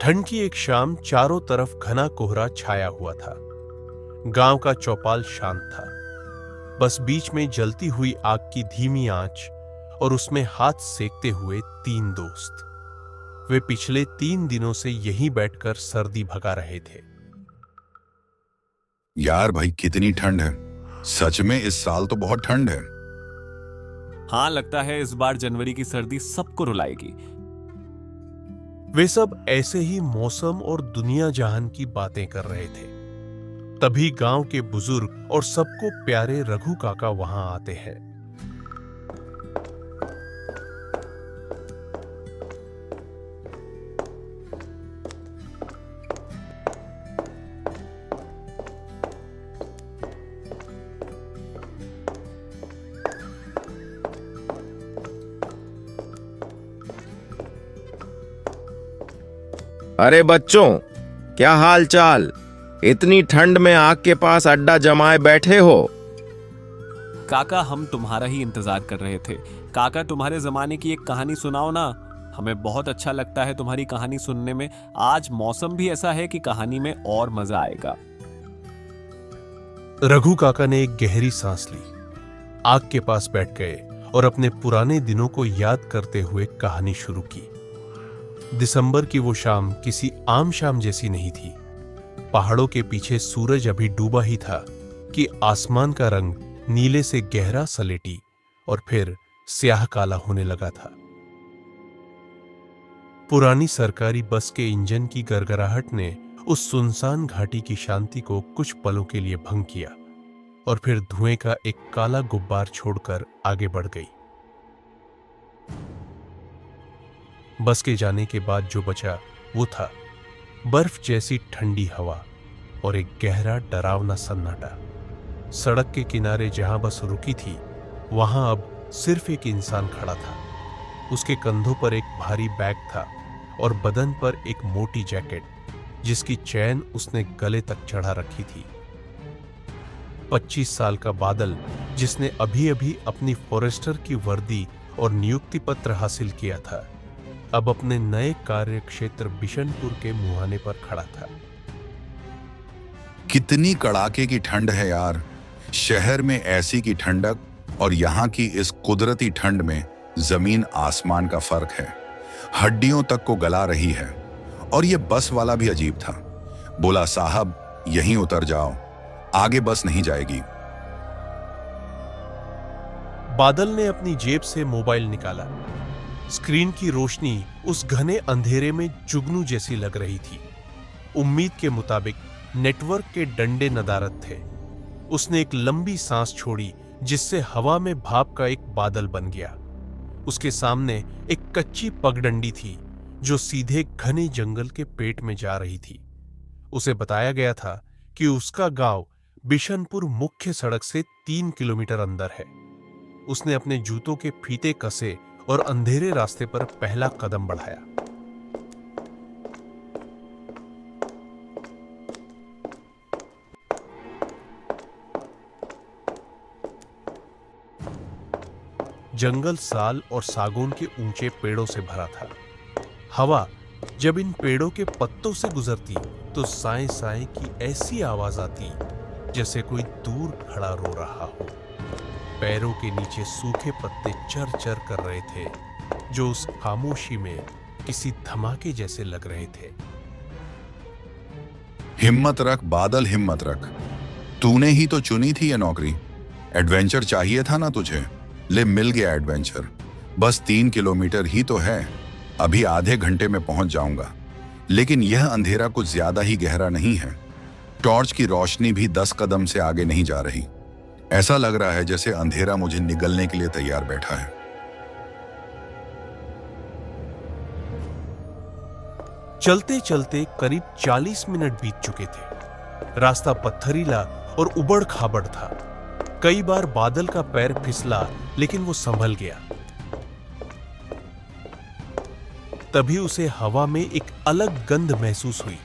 ठंड की एक शाम चारों तरफ घना कोहरा छाया हुआ था। गांव का चौपाल शांत था। बस बीच में जलती हुई आग की धीमी आंच और उसमें हाथ सेकते हुए तीन दोस्त। वे पिछले 3 दिनों से यहीं बैठकर सर्दी भगा रहे थे। यार भाई कितनी ठंड है। सच में इस साल तो बहुत ठंड है। हाँ, लगता है इस बार जनवरी की सर्दी सबको रुलाएगी। वे सब ऐसे ही मौसम और दुनिया जहान की बातें कर रहे थे। तभी गांव के बुजुर्ग और सबको प्यारे रघु काका वहां आते हैं। अरे बच्चों, क्या हाल चाल। इतनी ठंड में आग के पास अड्डा जमाए बैठे हो। काका, हम तुम्हारा ही इंतजार कर रहे थे। काका, तुम्हारे जमाने की एक कहानी सुनाओ ना। हमें बहुत अच्छा लगता है तुम्हारी कहानी सुनने में। आज मौसम भी ऐसा है कि कहानी में और मजा आएगा। रघु काका ने एक गहरी सांस ली, आग के पास बैठ गए और अपने पुराने दिनों को याद करते हुए कहानी शुरू की। दिसंबर की वो शाम किसी आम शाम जैसी नहीं थी। पहाड़ों के पीछे सूरज अभी डूबा ही था कि आसमान का रंग नीले से गहरा सलेटी और फिर स्याह काला होने लगा था। पुरानी सरकारी बस के इंजन की गरगराहट ने उस सुनसान घाटी की शांति को कुछ पलों के लिए भंग किया और फिर धुएं का एक काला गुब्बार छोड़कर आगे बढ़ गई। बस के जाने के बाद जो बचा वो था बर्फ जैसी ठंडी हवा और एक गहरा डरावना सन्नाटा। सड़क के किनारे जहां बस रुकी थी वहां अब सिर्फ एक इंसान खड़ा था। उसके कंधों पर एक भारी बैग था और बदन पर एक मोटी जैकेट जिसकी चैन उसने गले तक चढ़ा रखी थी। 25 साल का बादल, जिसने अभी अभी अपनी फॉरेस्टर की वर्दी और नियुक्ति पत्र हासिल किया था, अब अपने नए कार्य क्षेत्र बिशनपुर के मुहाने पर खड़ा था। कितनी कड़ाके की ठंड है यार। शहर में ऐसी की ठंडक और यहाँ की इस कुदरती ठंड में जमीन आसमान का फर्क है। हड्डियों तक को गला रही है। और ये बस वाला भी अजीब था। बोला, साहब यहीं उतर जाओ, आगे बस नहीं जाएगी। बादल ने अपनी जेब से मोबाइल निकाला। स्क्रीन की रोशनी उस घने अंधेरे में जुगनू जैसी लग रही थी। उम्मीद के मुताबिक नेटवर्क के डंडे नदारद थे। उसने एक लंबी सांस छोड़ी जिससे हवा में भाप का एक बादल बन गया। उसके सामने एक कच्ची पगडंडी थी जो सीधे घने जंगल के पेट में जा रही थी। उसे बताया गया था कि उसका गांव बिशनपुर मुख्य सड़क से 3 किलोमीटर अंदर है। उसने अपने जूतों के फीते कसे और अंधेरे रास्ते पर पहला कदम बढ़ाया। जंगल साल और सागौन के ऊंचे पेड़ों से भरा था। हवा जब इन पेड़ों के पत्तों से गुजरती तो साए साए की ऐसी आवाज आती जैसे कोई दूर खड़ा रो रहा हो। पैरों के नीचे सूखे पत्ते चर चर कर रहे थे जो उस खामोशी में किसी धमाके जैसे लग रहे थे। हिम्मत रख बादल, हिम्मत रख। तूने ही तो चुनी थी ये नौकरी। एडवेंचर चाहिए था ना तुझे। ले, मिल गया एडवेंचर। बस 3 किलोमीटर ही तो है। अभी आधे घंटे में पहुंच जाऊंगा। लेकिन यह अंधेरा कुछ ज्यादा ही गहरा नहीं है। टॉर्च की रोशनी भी 10 कदम से आगे नहीं जा रही। ऐसा लग रहा है जैसे अंधेरा मुझे निगलने के लिए तैयार बैठा है। चलते चलते करीब 40 मिनट बीत चुके थे। रास्ता पत्थरीला और उबड़ खाबड़ था। कई बार बादल का पैर फिसला लेकिन वो संभल गया। तभी उसे हवा में एक अलग गंध महसूस हुई,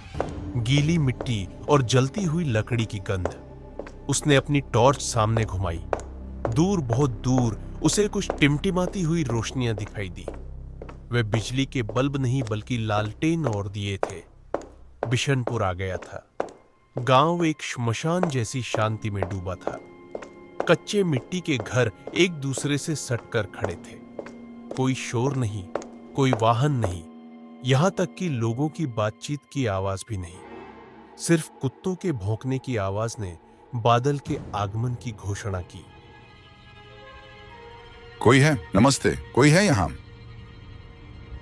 गीली मिट्टी और जलती हुई लकड़ी की गंध। उसने अपनी टॉर्च सामने घुमाई। दूर, बहुत दूर उसे कुछ टिमटिमाती हुई रोशनियां दिखाई दी। वे बिजली के बल्ब नहीं बल्कि लालटेन और दिए थे। बिशनपुर आ गया था। गांव एक श्मशान जैसी शांति में डूबा था। कच्चे मिट्टी के घर एक दूसरे से सटकर खड़े थे। कोई शोर नहीं, कोई वाहन नहीं, यहां तक कि लोगों की बातचीत की आवाज भी नहीं। सिर्फ कुत्तों के भौंकने की आवाज ने बादल के आगमन की घोषणा की। कोई है? नमस्ते, कोई है यहाँ?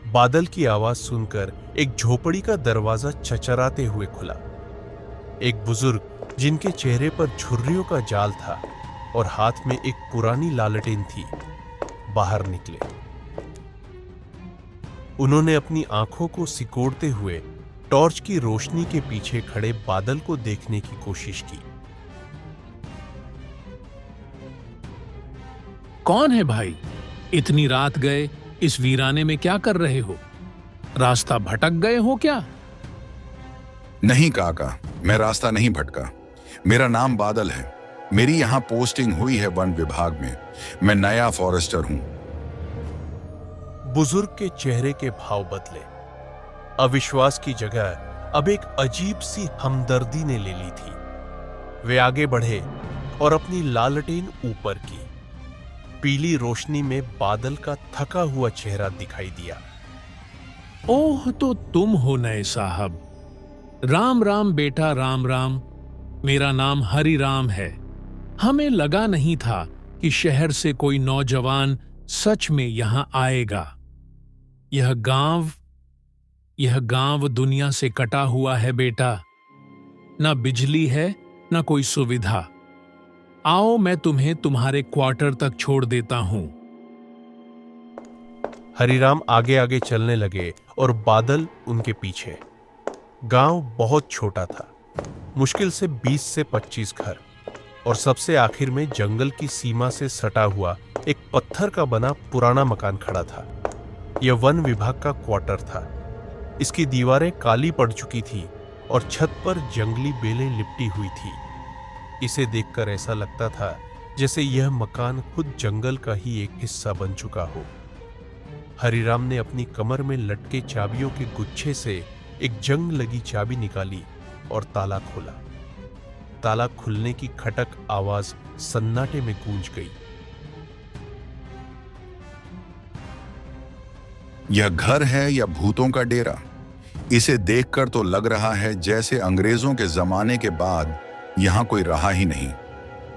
बादल की आवाज सुनकर एक झोपड़ी का दरवाजा चचराते हुए खुला। एक बुजुर्ग जिनके चेहरे पर झुर्रियों का जाल था और हाथ में एक पुरानी लालटेन थी, बाहर निकले। उन्होंने अपनी आंखों को सिकोड़ते हुए टॉर्च की रोशनी के पीछे खड़े बादल को देखने की कोशिश की। कौन है भाई? इतनी रात गए इस वीराने में क्या कर रहे हो? रास्ता भटक गए हो क्या? नहीं काका, मैं रास्ता नहीं भटका। मेरा नाम बादल है। मेरी यहाँ पोस्टिंग हुई है वन विभाग में। मैं नया फॉरेस्टर हूँ। बुजुर्ग के चेहरे के भाव बदले। अविश्वास की जगह अब एक अजीब सी हमदर्दी ने ले ली थी। वे आगे बढ़े और अपनी लालटेन ऊपर की। पीली रोशनी में बादल का थका हुआ चेहरा दिखाई दिया। ओह, तो तुम हो नए साहब। राम राम बेटा, राम राम। मेरा नाम हरि राम है। हमें लगा नहीं था कि शहर से कोई नौजवान सच में यहां आएगा। यह गांव दुनिया से कटा हुआ है बेटा। ना बिजली है, ना कोई सुविधा। आओ, मैं तुम्हें तुम्हारे क्वार्टर तक छोड़ देता हूं। हरिराम आगे आगे चलने लगे और बादल उनके पीछे। गांव बहुत छोटा था, मुश्किल से 20 से 25 घर, और सबसे आखिर में जंगल की सीमा से सटा हुआ एक पत्थर का बना पुराना मकान खड़ा था। यह वन विभाग का क्वार्टर था। इसकी दीवारें काली पड़ चुकी थी और छत पर जंगली बेलें लिपटी हुई थी। इसे देखकर ऐसा लगता था जैसे यह मकान खुद जंगल का ही एक हिस्सा बन चुका हो। हरिराम ने अपनी कमर में लटके चाबियों के गुच्छे से एक जंग लगी चाबी निकाली और ताला खोला। ताला खुलने की खटक आवाज सन्नाटे में गूंज गई। यह घर है या भूतों का डेरा? इसे देखकर तो लग रहा है जैसे अंग्रेजों के जमाने के बाद यहां कोई रहा ही नहीं।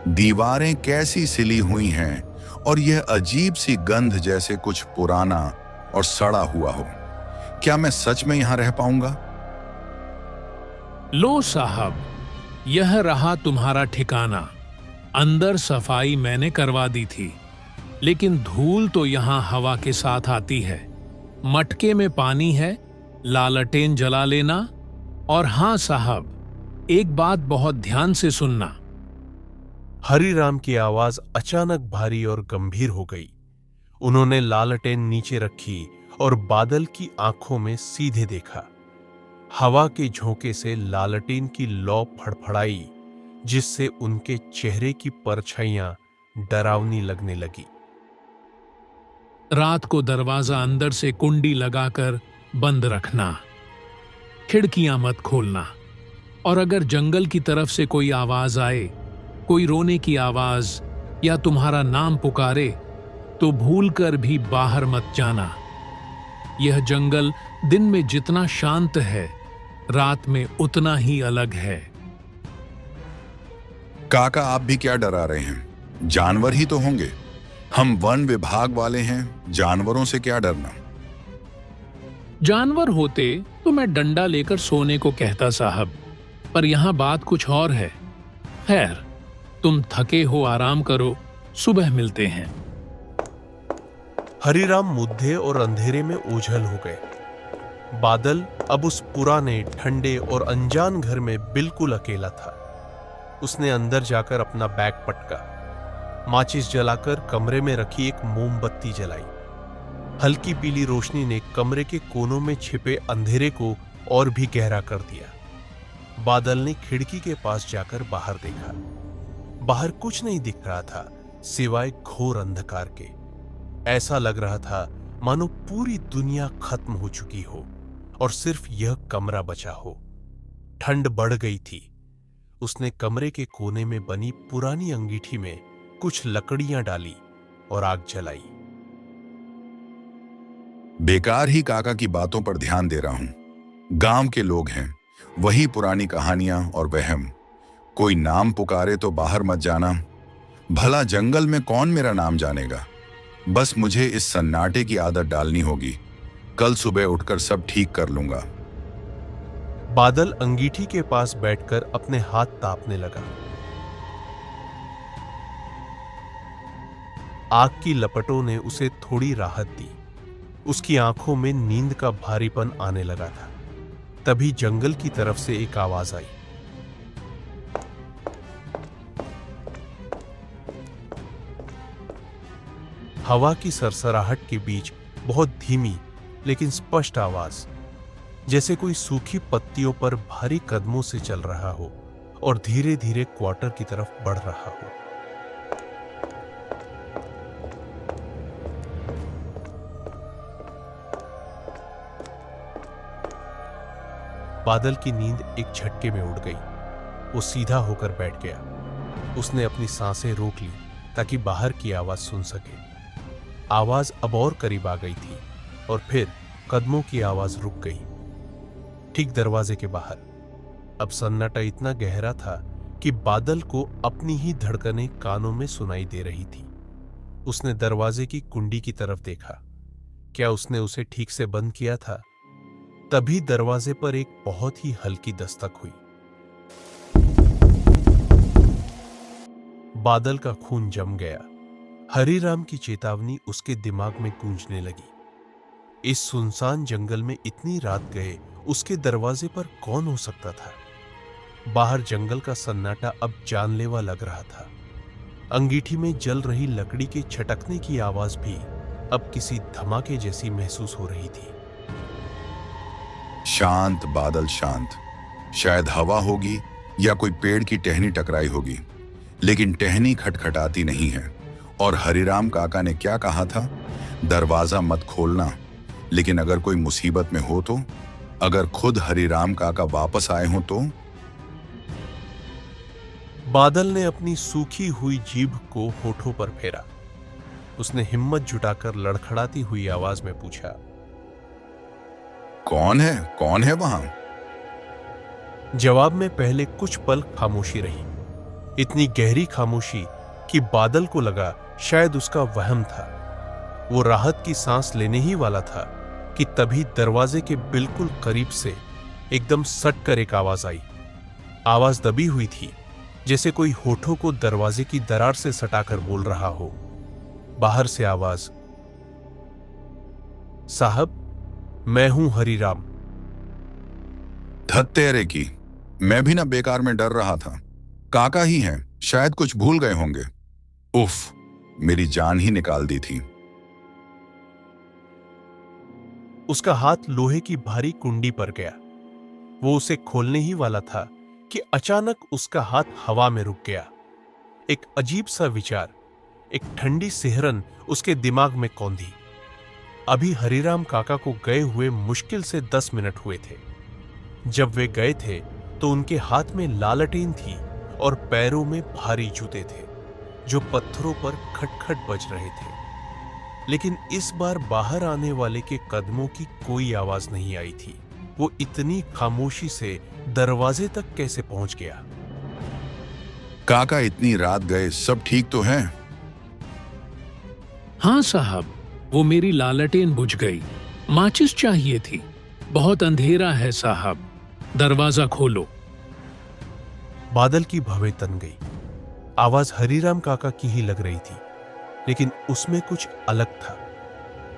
दीवारें कैसी सिली हुई हैं और यह अजीब सी गंध जैसे कुछ पुराना और सड़ा हुआ हो। क्या मैं सच में यहां रह पाऊंगा? लो साहब, यह रहा तुम्हारा ठिकाना। अंदर सफाई मैंने करवा दी थी, लेकिन धूल तो यहां हवा के साथ आती है। मटके में पानी है, लालटेन जला लेना। और हां साहब, एक बात बहुत ध्यान से सुनना। हरिराम की आवाज अचानक भारी और गंभीर हो गई। उन्होंने लालटेन नीचे रखी और बादल की आंखों में सीधे देखा। हवा के झोंके से लालटेन की लौ फड़फड़ाई, जिससे उनके चेहरे की परछाइयां डरावनी लगने लगी। रात को दरवाजा अंदर से कुंडी लगाकर बंद रखना। खिड़कियां मत खोलना। और अगर जंगल की तरफ से कोई आवाज आए, कोई रोने की आवाज या तुम्हारा नाम पुकारे, तो भूलकर भी बाहर मत जाना। यह जंगल दिन में जितना शांत है, रात में उतना ही अलग है। काका, आप भी क्या डरा रहे हैं? जानवर ही तो होंगे। हम वन विभाग वाले हैं, जानवरों से क्या डरना? जानवर होते तो मैं डंडा लेकर सोने को कहता साहब, पर यहां बात कुछ और है। खैर, तुम थके हो, आराम करो, सुबह मिलते हैं। हरिराम मुद्दे और अंधेरे में ओझल हो गए। बादल अब उस पुराने, ठंडे और अनजान घर में बिल्कुल अकेला था। उसने अंदर जाकर अपना बैग पटका, माचिस जलाकर कमरे में रखी एक मोमबत्ती जलाई। हल्की पीली रोशनी ने कमरे के कोनों में छिपे अंधेरे को और भी गहरा कर दिया। बादल ने खिड़की के पास जाकर बाहर देखा। बाहर कुछ नहीं दिख रहा था सिवाय घोर अंधकार के। ऐसा लग रहा था मानो पूरी दुनिया खत्म हो चुकी हो और सिर्फ यह कमरा बचा हो। ठंड बढ़ गई थी। उसने कमरे के कोने में बनी पुरानी अंगीठी में कुछ लकड़ियां डाली और आग जलाई। बेकार ही काका की बातों पर ध्यान दे रहा हूं। गांव के लोग हैं, वही पुरानी कहानियां और वहम। कोई नाम पुकारे तो बाहर मत जाना। भला जंगल में कौन मेरा नाम जानेगा। बस मुझे इस सन्नाटे की आदत डालनी होगी। कल सुबह उठकर सब ठीक कर लूंगा। बादल अंगीठी के पास बैठकर अपने हाथ तापने लगा। आग की लपटों ने उसे थोड़ी राहत दी। उसकी आंखों में नींद का भारीपन आने लगा था। तभी जंगल की तरफ से एक आवाज आई। हवा की सरसराहट के बीच बहुत धीमी लेकिन स्पष्ट आवाज, जैसे कोई सूखी पत्तियों पर भारी कदमों से चल रहा हो और धीरे धीरे क्वार्टर की तरफ बढ़ रहा हो। बादल की नींद एक झटके में उड़ गई। वो सीधा होकर बैठ गया। उसने अपनी सांसें रोक ली ताकि बाहर की आवाज सुन सके। आवाज अब और करीब आ गई थी और फिर कदमों की आवाज रुक गई, ठीक दरवाजे के बाहर। अब सन्नाटा इतना गहरा था कि बादल को अपनी ही धड़कनें कानों में सुनाई दे रही थी। उसने दरवाजे की कुंडी की तरफ देखा। क्या उसने उसे ठीक से बंद किया था? तभी दरवाजे पर एक बहुत ही हल्की दस्तक हुई। बादल का खून जम गया। हरिराम की चेतावनी उसके दिमाग में गूंजने लगी। इस सुनसान जंगल में इतनी रात गए उसके दरवाजे पर कौन हो सकता था? बाहर जंगल का सन्नाटा अब जानलेवा लग रहा था। अंगीठी में जल रही लकड़ी के छटकने की आवाज भी अब किसी धमाके जैसी महसूस हो रही थी। शांत बादल, शांत। शायद हवा होगी या कोई पेड़ की टहनी टकराई होगी, लेकिन टहनी खटखटाती नहीं है। और हरिराम काका ने क्या कहा था? दरवाजा मत खोलना। लेकिन अगर कोई मुसीबत में हो तो? अगर खुद हरिराम काका वापस आए हो तो? बादल ने अपनी सूखी हुई जीभ को होठों पर फेरा। उसने हिम्मत जुटाकर लड़खड़ाती हुई आवाज में पूछा, कौन है? कौन है वहां? जवाब में पहले कुछ पल खामोशी रही। इतनी गहरी खामोशी कि बादल को लगा शायद उसका वहम था। वो राहत की सांस लेने ही वाला था कि तभी दरवाजे के बिल्कुल करीब से एकदम सट कर एक आवाज आई। आवाज दबी हुई थी, जैसे कोई होठों को दरवाजे की दरार से सटाकर बोल रहा हो। बाहर से आवाज, साहब, मैं हूं हरिराम। धत्तेरे की, मैं भी ना बेकार में डर रहा था। काका ही हैं, शायद कुछ भूल गए होंगे। उफ, मेरी जान ही निकाल दी थी। उसका हाथ लोहे की भारी कुंडी पर गया। वो उसे खोलने ही वाला था कि अचानक उसका हाथ हवा में रुक गया। एक अजीब सा विचार, एक ठंडी सिहरन उसके दिमाग में कौंधी। अभी हरिराम काका को गए हुए मुश्किल से 10 मिनट हुए थे। जब वे गए थे तो उनके हाथ में लालटेन थी और पैरों में भारी जूते थे जो पत्थरों पर खटखट बज रहे थे। लेकिन इस बार बाहर आने वाले के कदमों की कोई आवाज नहीं आई थी। वो इतनी खामोशी से दरवाजे तक कैसे पहुंच गया? काका इतनी रात गए, सब ठीक तो है? हाँ साहब, वो मेरी लालटेन बुझ गई। माचिस चाहिए थी। बहुत अंधेरा है साहब, दरवाजा खोलो। बादल की भवें तन गई। आवाज हरिराम काका की ही लग रही थी, लेकिन उसमें कुछ अलग था।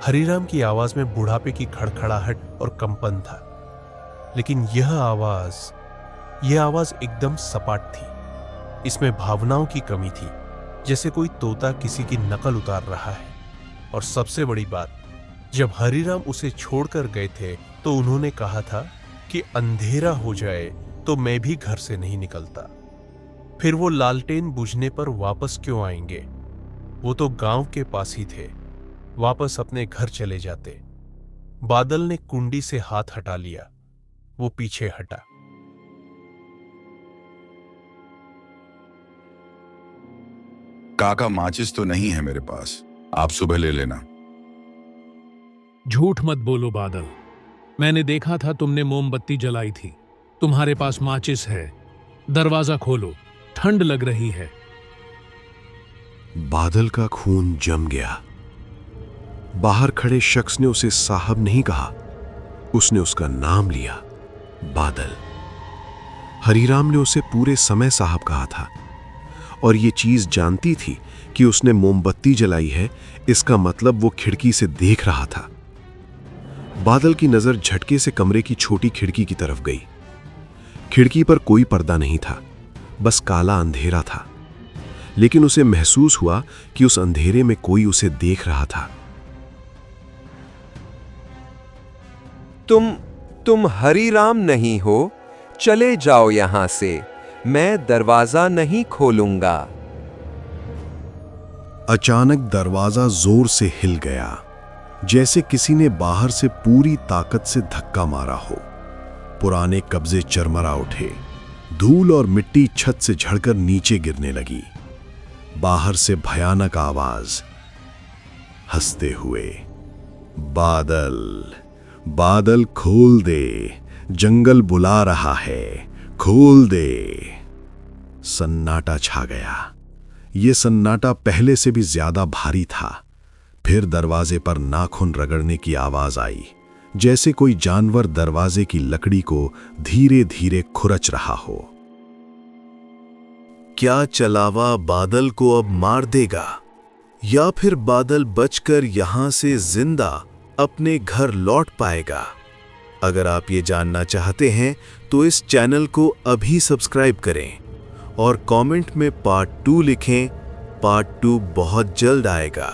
हरिराम की आवाज में बुढ़ापे की खड़खड़ाहट और कंपन था, लेकिन यह आवाज एकदम सपाट थी। इसमें भावनाओं की कमी थी, जैसे कोई तोता किसी की नकल उतार रहा है। और सबसे बड़ी बात, जब हरिराम उसे छोड़कर गए थे तो उन्होंने कहा था कि अंधेरा हो जाए तो मैं भी घर से नहीं निकलता। फिर वो लालटेन बुझने पर वापस क्यों आएंगे? वो तो गांव के पास ही थे। वापस अपने घर चले जाते। बादल ने कुंडी से हाथ हटा लिया। वो पीछे हटा। काका, माचिस तो नहीं है मेरे पास, आप सुबह ले लेना। झूठ मत बोलो बादल, मैंने देखा था तुमने मोमबत्ती जलाई थी। तुम्हारे पास माचिस है। दरवाजा खोलो, ठंड लग रही है। बादल का खून जम गया। बाहर खड़े शख्स ने उसे साहब नहीं कहा, उसने उसका नाम लिया, बादल। हरीराम ने उसे पूरे समय साहब कहा था और ये चीज जानती थी कि उसने मोमबत्ती जलाई है, इसका मतलब वो खिड़की से देख रहा था। बादल की नजर झटके से कमरे की छोटी खिड़की की तरफ गई। खिड़की पर कोई पर्दा नहीं था, बस काला अंधेरा था, लेकिन उसे महसूस हुआ कि उस अंधेरे में कोई उसे देख रहा था। तुम हरीराम नहीं हो? चले जाओ यहां से, मैं दरवाजा नहीं खोलूंगा। अचानक दरवाजा जोर से हिल गया, जैसे किसी ने बाहर से पूरी ताकत से धक्का मारा हो। पुराने कब्जे चरमरा उठे, धूल और मिट्टी छत से झड़कर नीचे गिरने लगी। बाहर से भयानक आवाज, हंसते हुए, बादल, बादल खोल दे, जंगल बुला रहा है, खोल दे। सन्नाटा छा गया। यह सन्नाटा पहले से भी ज्यादा भारी था। फिर दरवाजे पर नाखून रगड़ने की आवाज आई, जैसे कोई जानवर दरवाजे की लकड़ी को धीरे धीरे खुरच रहा हो। क्या चलावा बादल को अब मार देगा, या फिर बादल बचकर यहां से जिंदा अपने घर लौट पाएगा? अगर आप ये जानना चाहते हैं तो इस चैनल को अभी सब्सक्राइब करें और कमेंट में पार्ट 2 लिखें। पार्ट 2 बहुत जल्द आएगा।